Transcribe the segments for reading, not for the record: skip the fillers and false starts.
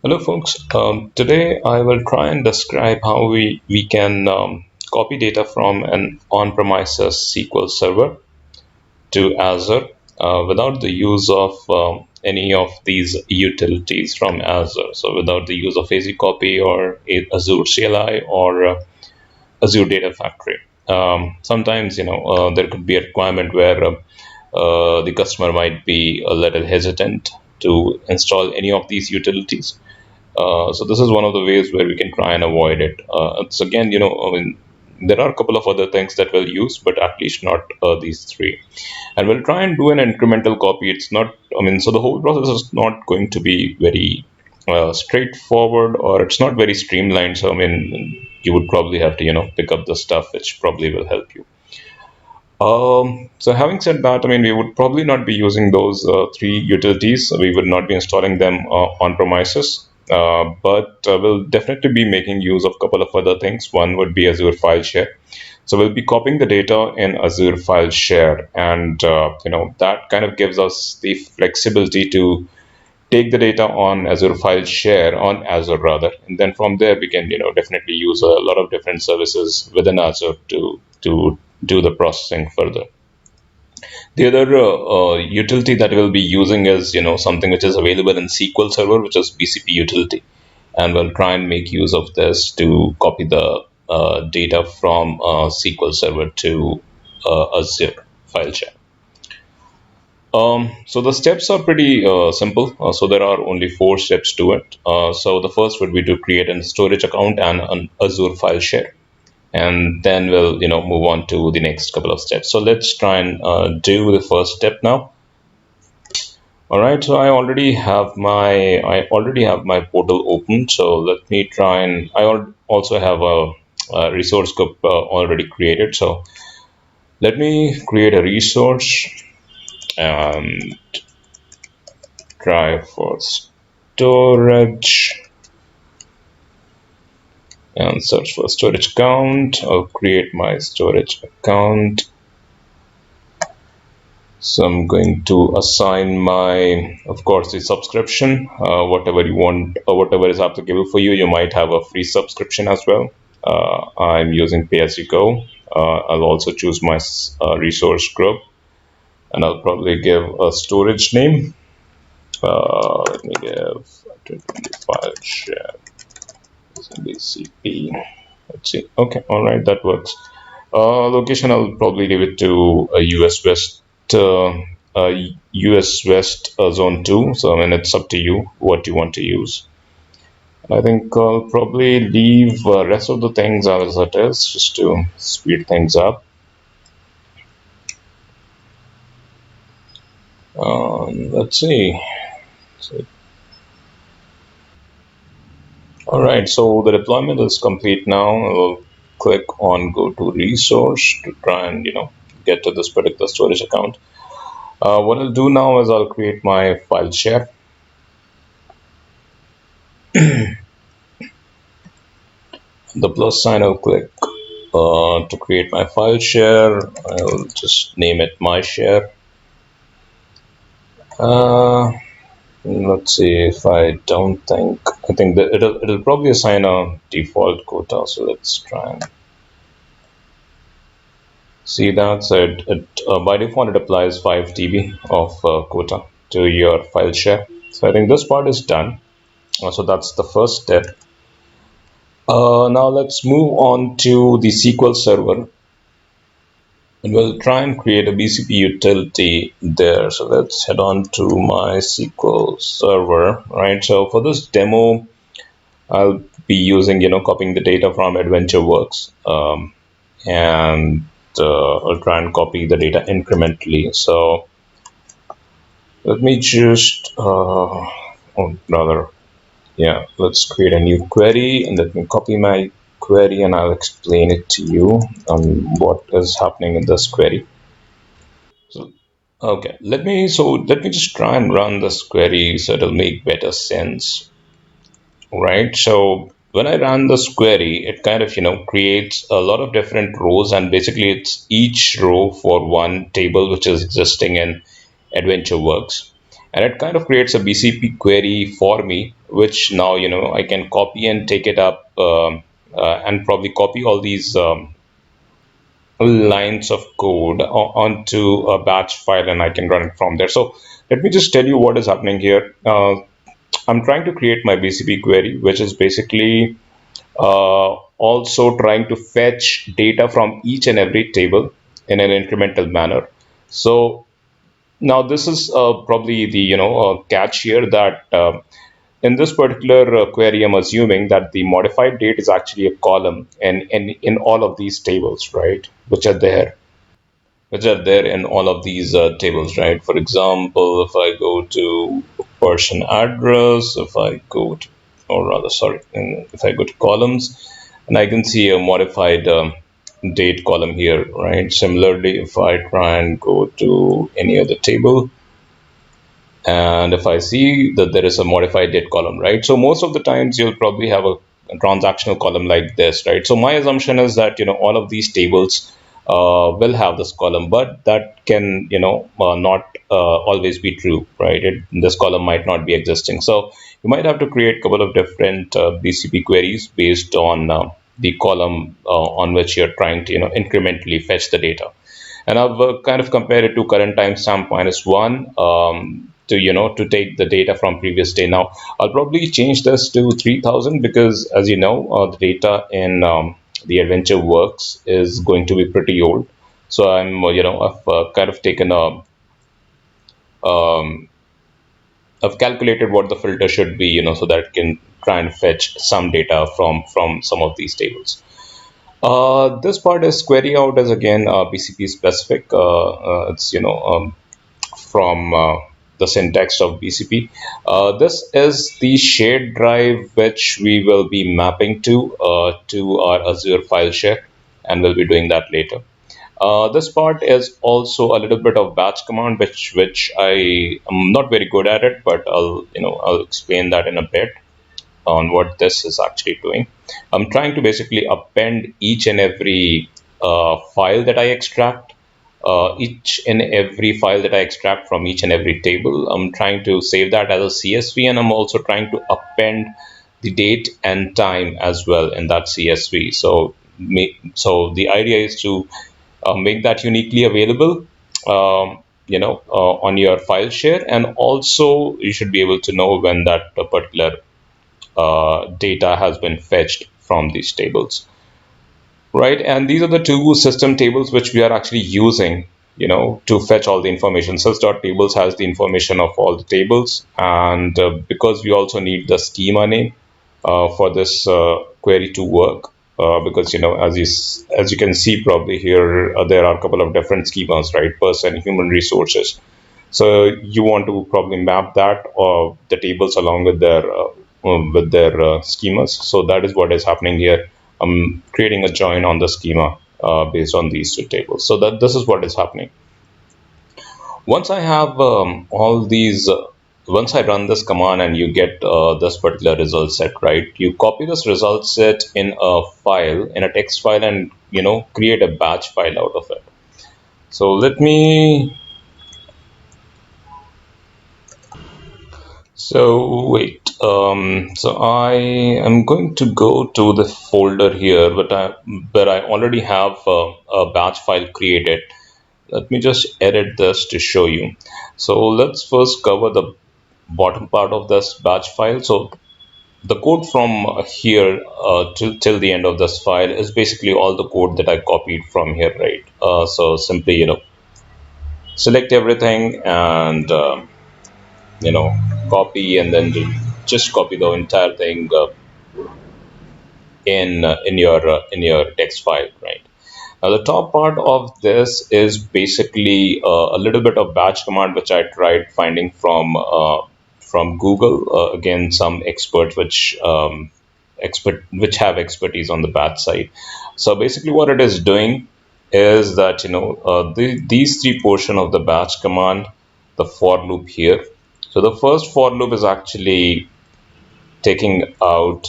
Hello, folks. Today I will try and describe how we can copy data from an on-premises SQL server to Azure without the use of any of these utilities from Azure. So without the use of Azcopy or Azure Cli or Azure Data Factory. Sometimes, there could be a requirement where the customer might be a little hesitant to install any of these utilities. So this is one of the ways where we can try and avoid it. It's again, I mean, there are a couple of other things that we'll use, but at least not these three. And we'll try and do an incremental copy. It's not, I mean, so the whole process is not going to be very straightforward, or it's not very streamlined. So, I mean, you would probably have to, pick up the stuff, which probably will help you. So having said that, I mean, we would probably not be using those three utilities. We would not be installing them on premises, but we'll definitely be making use of a couple of other things. One would be Azure File Share. So we'll be copying the data in Azure File Share, and that kind of gives us the flexibility to take the data on Azure File Share on Azure rather, and then from there we can definitely use a lot of different services within Azure to do the processing further. The other utility that we'll be using is something which is available in SQL Server, which is BCP utility, and we'll try and make use of this to copy the data from SQL Server to Azure File Share. So the steps are pretty simple. So there are only four steps to it. So the first would be to create a storage account and an Azure file share, and then we'll move on to the next couple of steps. So let's try and do the first step now. All right. So I already have my portal open. So let me try and also have a resource group already created. So let me create a resource and try for storage and search for storage account. I'll create my storage account. So I'm going to assign my, of course, the subscription, whatever you want, or whatever is applicable for you. You might have a free subscription as well. I'm using pay as you go. I'll also choose my resource group, and I'll probably give a storage name. Let me give 25 share BCP. Let's see. Okay, all right, that works. Location, I'll probably leave it to a US West, US West Zone 2. So I mean, it's up to you what you want to use. I think I'll probably leave the rest of the things as it is, just to speed things up. Let's see. So, all right, so the deployment is complete now. I'll click on go to resource to try and get to this particular storage account. What I'll do now is I'll create my file share. The plus sign, I'll click to create my file share. I'll just name it my share. Let's see if I don't think. I think that it'll probably assign a default quota. So let's try and see that. So it by default it applies 5 TB of quota to your file share. So I think this part is done. So that's the first step. Now let's move on to the SQL Server, and we'll try and create a BCP utility there. So let's head on to my SQL Server, right? So for this demo, I'll be using, copying the data from AdventureWorks, and I'll try and copy the data incrementally. So let me just, let's create a new query, and let me copy my query, and I'll explain it to you on what is happening in this query. So, okay, let me just try and run this query so it'll make better sense, right? So when I run this query, it kind of creates a lot of different rows, and basically it's each row for one table which is existing in AdventureWorks, and it kind of creates a BCP query for me which now I can copy and take it up, and probably copy all these lines of code onto a batch file, and I can run it from there. So let me just tell you what is happening here. I'm trying to create my BCP query, which is basically also trying to fetch data from each and every table in an incremental manner. So now this is probably the catch here, that in this particular query, I'm assuming that the modified date is actually a column, and in all of these tables, right, which are there in all of these tables, right? For example, if I go to person address, if I go to, or rather, sorry, if I go to columns, and I can see a modified date column here, right? Similarly, if I try and go to any other table, and if I see that there is a modified date column, right? So most of the times you'll probably have a transactional column like this, right? So my assumption is that all of these tables will have this column, but that can not always be true, right? This column might not be existing, so you might have to create a couple of different BCP queries based on the column on which you're trying to incrementally fetch the data. And I've kind of compared it to current timestamp -1, to to take the data from previous day. Now I'll probably change this to 3000, because as you know, the data in the adventure works is going to be pretty old. So I've kind of taken a um, I've calculated what the filter should be, so that it can try and fetch some data from some of these tables. This part is query out is again BCP specific. It's from the syntax of BCP. This is the shared drive which we will be mapping to our Azure file share, and we'll be doing that later. This part is also a little bit of batch command, which I am not very good at it, but I'll explain that in a bit on what this is actually doing. I'm trying to basically append each and every file that I extract, each and every file that I extract from each and every table. I'm trying to save that as a CSV, and I'm also trying to append the date and time as well in that CSV. So the idea is to make that uniquely available, on your file share, and also you should be able to know when that particular data has been fetched from these tables, right? And these are the two system tables which we are actually using, to fetch all the information. Sys.tables has the information of all the tables, and because we also need the schema name for this query to work, because as you can see probably here, there are a couple of different schemas, right? Person, human resources. So you want to probably map that or the tables along with their schemas. So that is what is happening here. I'm creating a join on the schema based on these two tables. So that this is what is happening. Once I have all these, once I run this command and you get this particular result set, right? You copy this result set in a file, in a text file, and create a batch file out of it. So let me So wait, so I am going to go to the folder here, but where I already have a batch file created. Let me just edit this to show you. So let's first cover the bottom part of this batch file. So the code from here till the end of this file is basically all the code that I copied from here, right? So simply, select everything and copy, and then just copy the entire thing in your text file, right? Now the top part of this is basically a little bit of batch command which I tried finding from Google. Again, some experts which have expertise on the batch side. So basically what it is doing is that these three portion of the batch command, the for loop here. So the first for loop is actually taking out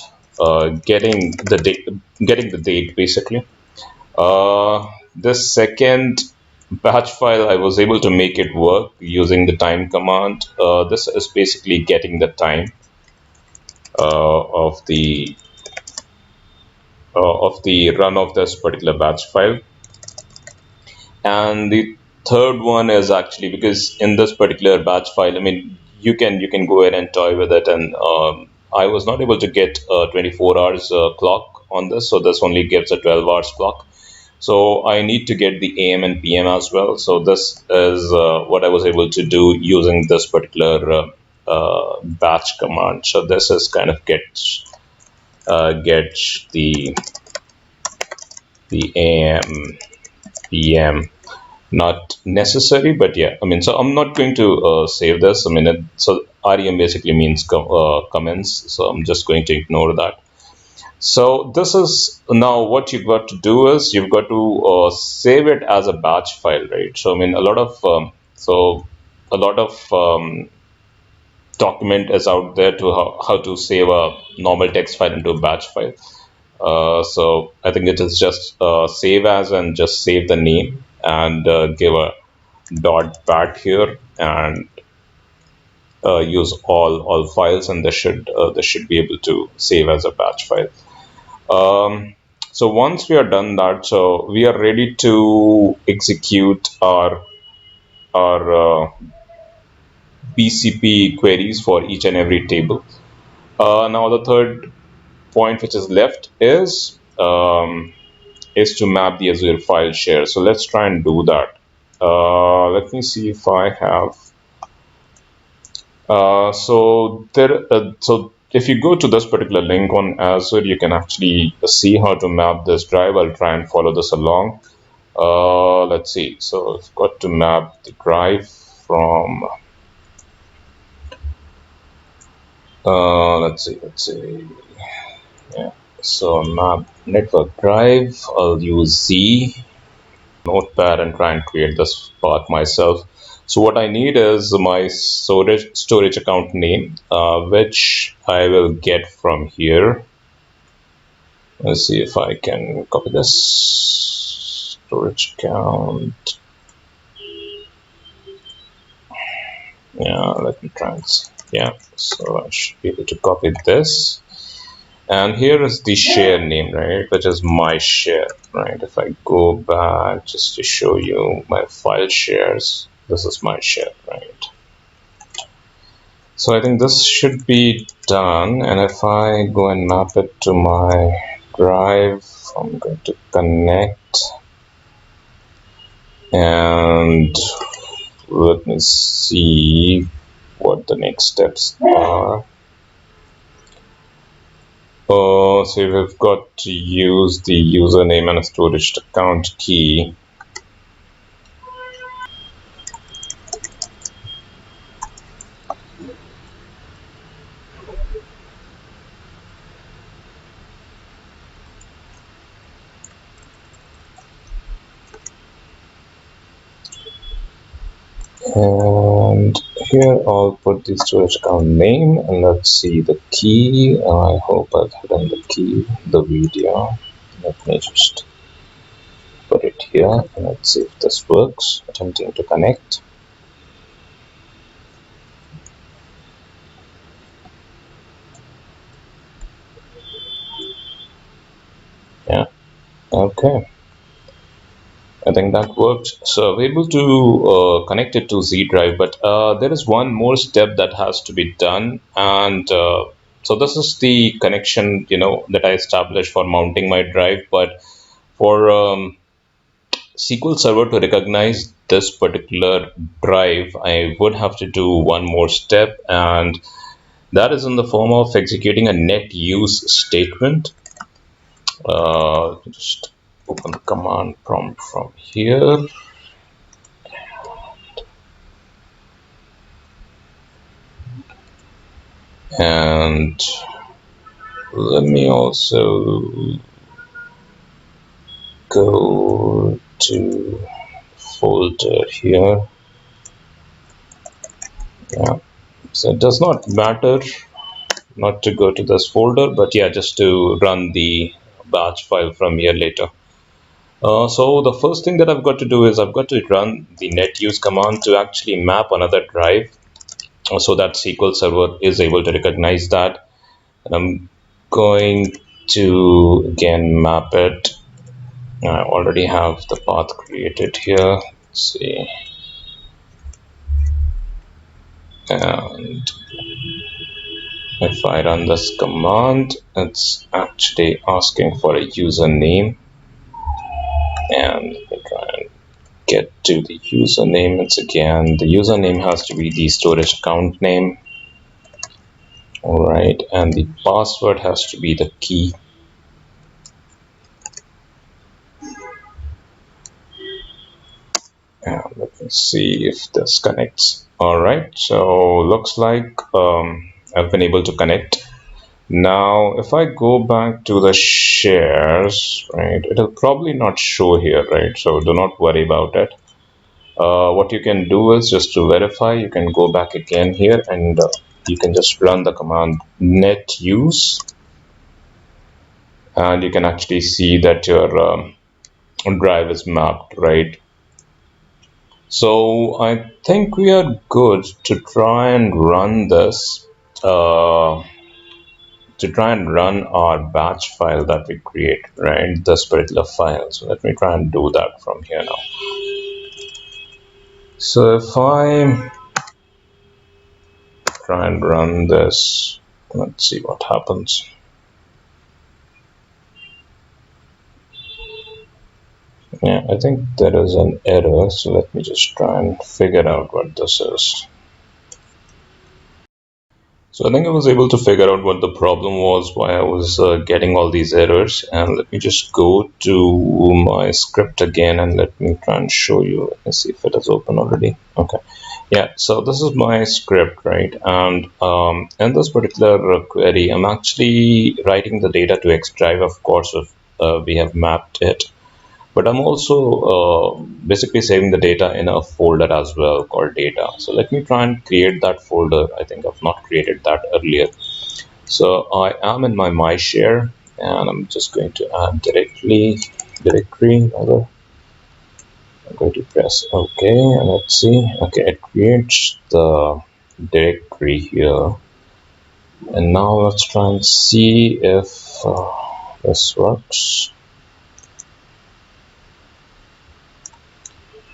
getting the date basically. This second batch file, I was able to make it work using the time command. This is basically getting the time. of the run of this particular batch file. And the third one is actually because in this particular batch file, I mean, you can go ahead and toy with it, and I was not able to get a 24 hours clock on this, so this only gives a 12 hours clock. So I need to get the AM and PM as well. So this is what I was able to do using this particular batch command. So this is kind of get the AM PM, not necessary, but yeah, I mean, so I'm not going to save this. I mean, so REM basically means comments, so I'm just going to ignore that. So this is now what you've got to do is you've got to save it as a batch file, right? So I mean, a lot of document is out there to how to save a normal text file into a batch file. So I think it is just save as and just save the name and give a dot bat here and use all files, and this should be able to save as a batch file. So once we are done that, so we are ready to execute our BCP queries for each and every table. Now the third point which is left is to map the Azure file share. So let's try and do that. Let me see if I have. So if you go to this particular link on Azure, you can actually see how to map this drive. I'll try and follow this along. Let's see. So I've got to map the drive from. Let's see. Yeah. So map network drive. I'll use Z Notepad and try and create this path myself. So what I need is my storage account name, which I will get from here. Let's see if I can copy this storage account. Yeah, let me try and see. Yeah, so I should be able to copy this. And here is the share name, right, which is my share, right? If I go back just to show you my file shares, this is my share, right? So I think this should be done. And if I go and map it to my drive, I'm going to connect. And let me see what the next steps are. So we've got to use the username and a storage account key. And here I'll put the storage account name, and let's see the key. I hope I've hidden the key, the video. Let me just put it here, and let's see if this works. Attempting to connect. Yeah, okay. I think that worked. So we're able to connect it to Z Drive, but there is one more step that has to be done. And so this is the connection, that I established for mounting my drive. But for SQL Server to recognize this particular drive, I would have to do one more step, and that is in the form of executing a net use statement. Just open the command prompt from here. And let me also go to folder here. Yeah, so it does not matter not to go to this folder, but yeah, just to run the batch file from here later. So the first thing that I've got to do is I've got to run the net use command to actually map another drive so that SQL Server is able to recognize that. I'm going to again map it. I already have the path created here. Let's see. And if I run this command, it's actually asking for a username. And let me try and get to the username. It's again, the username has to be the storage account name. All right. And the password has to be the key. And let me see if this connects. All right. So looks like I've been able to connect. Now, if I go back to the shares, right, it'll probably not show here, right? So do not worry about it. What you can do is just to verify, you can go back again here and you can just run the command net use, and you can actually see that your drive is mapped, right? So I think we are good to try and run this. Uh, to try and run our batch file that we create, right? This particular file. So let me try and do that from here now. So if I try and run this, let's see what happens. Yeah, I think there is an error. So let me just try and figure out what this is. So I think I was able to figure out what the problem was, why I was getting all these errors. And let me just go to my script again and let me try and show you. Let me see if it is open already. Okay. Yeah, so this is my script, right? And in this particular query, I'm actually writing the data to X drive, of course, if we have mapped it. But I'm also basically saving the data in a folder as well called data. So let me try and create that folder. I think I've not created that earlier. So I am in my share, and I'm just going to add directory rather. I'm going to press OK, and let's see. Okay, it creates the directory here. And now let's try and see if this works.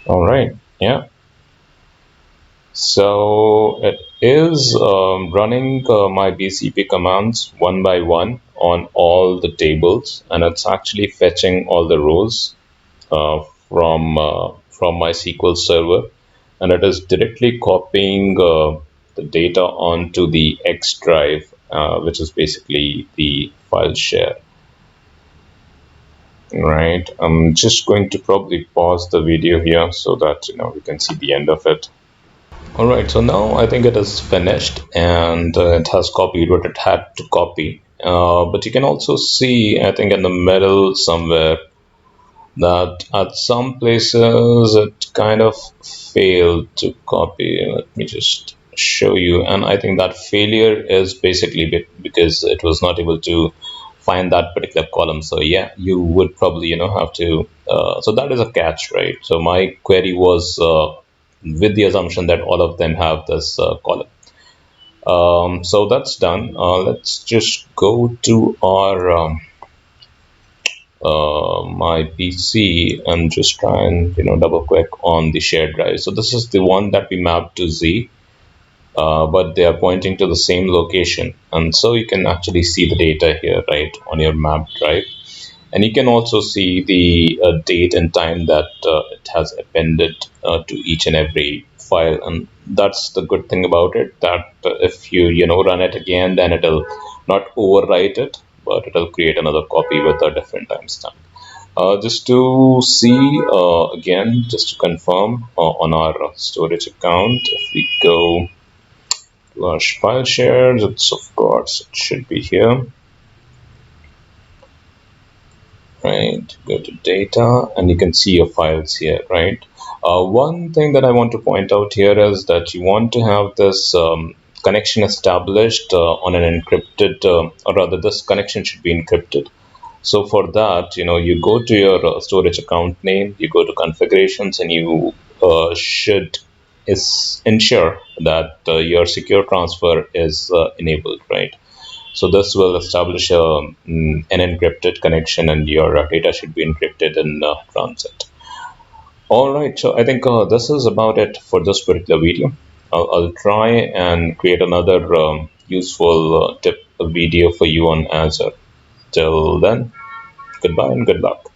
All right, yeah. So it is running my BCP commands one by one on all the tables, and it's actually fetching all the rows from my SQL server, and it is directly copying the data onto the X drive, which is basically the file share. Right. I'm just going to probably pause the video here so that we can see the end of it. All right. So now I think it is finished, and it has copied what it had to copy. But you can also see, I think, in the middle somewhere, that at some places it kind of failed to copy. Let me just show you. And I think that failure is basically because it was not able to find that particular column. So yeah, you would probably have to so that is a catch, right? So my query was with the assumption that all of them have this column. So that's done. Let's just go to our my PC and just try and double click on the shared drive. So this is the one that we mapped to Z, but they are pointing to the same location, and so you can actually see the data here, right, on your map drive. And you can also see the date and time that it has appended to each and every file. And that's the good thing about it, that if you run it again, then it'll not overwrite it, but it'll create another copy with a different timestamp. Just to see again, just to confirm on our storage account, if we go to our file shares, it's of course it should be here. Right, go to data, and you can see your files here, right? One thing that I want to point out here is that you want to have this connection established on an encrypted, or rather this connection should be encrypted. So for that, you go to your storage account name, you go to configurations, and you should ensure that your secure transfer is enabled, right? So this will establish an encrypted connection, and your data should be encrypted in transit. All right, so I think this is about it for this particular video. I'll try and create another useful tip video for you on Azure. Till then, goodbye and good luck.